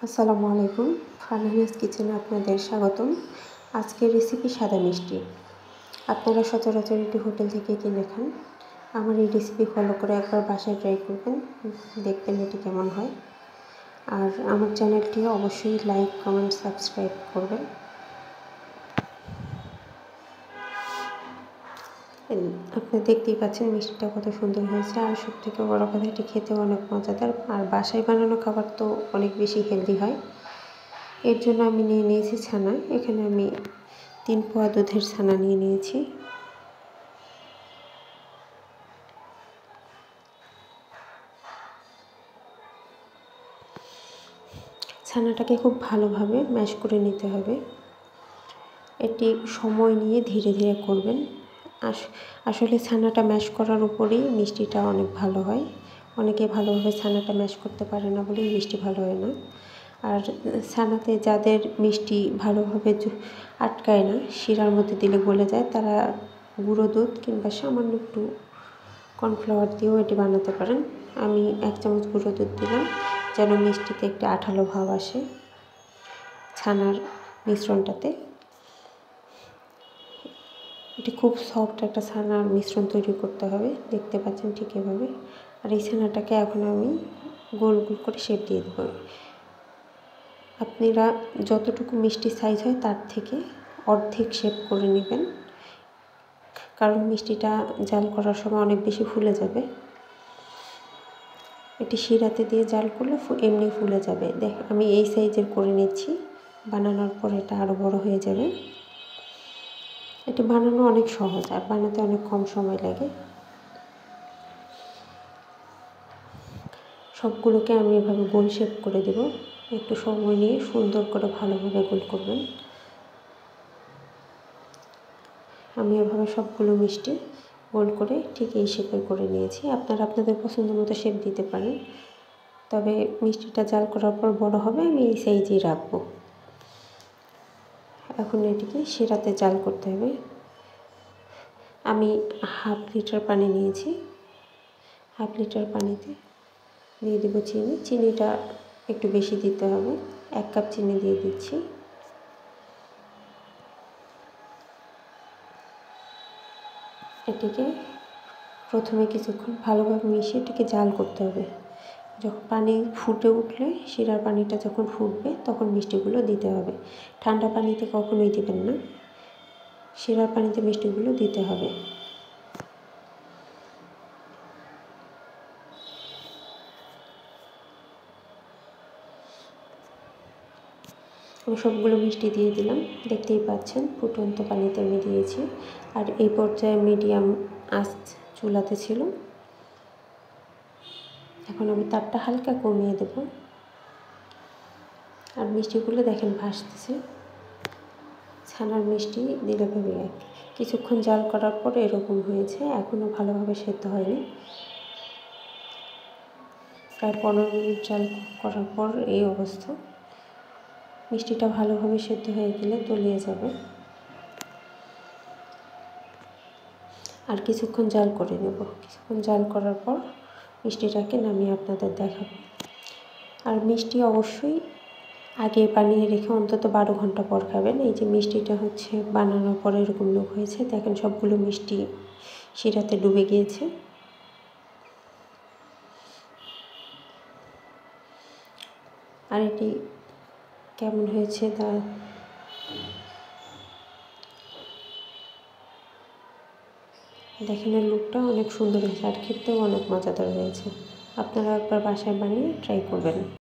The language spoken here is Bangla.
আসসালামু আলাইকুম, ফারহানাস কিচেনে আপনাদের স্বাগতম। আজকের রেসিপি সাদা মিষ্টি। আপনারা সচরাচর এটি হোটেল থেকে কিনে খান। আমার এই রেসিপি ফলো করে একবার বাসায় ট্রাই করবেন, দেখবেন এটি কেমন হয়। আর আমার চ্যানেলটি অবশ্যই লাইক, কমেন্ট, সাবস্ক্রাইব করবেন। আপনি দেখতেই পাচ্ছেন মিষ্টিটা কত সুন্দর হয়েছে। আর সবথেকে বড় কথা, এটি খেতেও অনেক মজাদার। আর বাসায় বানানো খাবার তো অনেক বেশি হেলদি হয়। এর জন্য আমি নিয়ে নিয়েছি ছানা। এখানে আমি 3 পোয়া দুধের ছানা নিয়ে নিয়েছি। ছানাটাকে খুব ভালোভাবে ম্যাশ করে নিতে হবে। এটি সময় নিয়ে ধীরে ধীরে করবেন। আসলে ছানাটা ম্যাশ করার উপরেই মিষ্টিটা অনেক ভালো হয়। অনেকে ভালোভাবে ছানাটা ম্যাশ করতে পারে না বলেই মিষ্টি ভালো হয় না। আর ছানাতে যাদের মিষ্টি ভালোভাবে আটকায় না, শিরার মধ্যে দিলে গলে যায়, তারা গুঁড়ো দুধ কিংবা সামান্য একটু কর্নফ্লাওয়ার দিয়েও এটি বানাতে পারেন। আমি 1 চামচ গুঁড়ো দুধ দিলাম যেন মিষ্টিতে একটি আঠালো ভাব আসে ছানার মিশ্রণটাতে। এটি খুব সফট একটা ছানার মিশ্রণ তৈরি করতে হবে, দেখতে পাচ্ছেন ঠিক এভাবে। আর এই ছানাটাকে এখন আমি গোল গোল করে শেপ দিয়ে দেবো। আপনারা যতটুকু মিষ্টি সাইজ হয় তার থেকে অর্ধেক শেপ করে নেবেন, কারণ মিষ্টিটা জাল করার সময় অনেক বেশি ফুলে যাবে। এটি শিরাতে দিয়ে জাল করলে এমনি ফুলে যাবে। আমি এই সাইজের করে নিচ্ছি, বানানোর পর এটা আরও বড় হয়ে যাবে। এটি বানানো অনেক সহজ আর বানাতে অনেক কম সময় লাগে। সবগুলোকে আমি এভাবে গোল শেপ করে দেব। একটু সময় নিয়ে সুন্দর করে ভালোভাবে গোল করবেন। আমি এভাবে সবগুলো মিষ্টি গোল করে ঠিক এই শেপের করে নিয়েছি। আপনারা আপনাদের পছন্দ মতো শেপ দিতে পারেন, তবে মিষ্টিটা জাল করার পর বড় হবে, আমি এই সাইজেই রাখবো। এখন এটিকে শিরাতে জাল করতে হবে। আমি 1/2 লিটার পানি নিয়েছি। 1/2 লিটার পানিতে দিয়ে দেবো চিনি। চিনিটা একটু বেশি দিতে হবে। 1 কাপ চিনি দিয়ে দিচ্ছি। এটিকে প্রথমে কিছুক্ষণ ভালোভাবে মিশিয়ে এটিকে জাল করতে হবে। যখন পানি ফুটে উঠলে, শিরার পানিটা যখন ফুটবে, তখন মিষ্টিগুলো দিতে হবে। ঠান্ডা পানিতে কখনোই দিবেন না, শিরার পানিতে মিষ্টিগুলো দিতে হবে। আমি সবগুলো মিষ্টি দিয়ে দিলাম, দেখতেই পাচ্ছেন ফুটন্ত পানিতে আমি দিয়েছি। আর এই পর্যায়ে মিডিয়াম আঁচ চুলাতে ছিল। এখন আমি তাপটা হালকা কমিয়ে দেব। আর মিষ্টিগুলো দেখেন ভাসতেছে। ছানার মিষ্টি দিলে ভেবে কিছুক্ষণ জাল করার পর এরকম হয়েছে। এখনও ভালোভাবে সেদ্ধ হয়নি। প্রায় 15 মিনিট জাল করার পর এই অবস্থা। মিষ্টিটা ভালোভাবে সেদ্ধ হয়ে গেলে তলিয়ে যাবে। আর কিছুক্ষণ জাল করে নেব। কিছুক্ষণ জাল করার পর মিষ্টিটাকে নামিয়ে আপনাদের দেখাবো। আর মিষ্টি অবশ্যই আগে বানিয়ে রেখে অন্তত 12 ঘন্টা পর খাবেন। এই যে মিষ্টিটা হচ্ছে বানানোর পরে এরকম লোক হয়েছে, দেখেন সবগুলো মিষ্টি শিরাতে ডুবে গিয়েছে। আর এটি কেমন হয়েছে তা দেখেন, লুকটা অনেক সুন্দর হয়েছে আর খেতেও অনেক মজাদার হয়েছে। আপনারা একবার বাসায় বানিয়ে ট্রাই করবেন।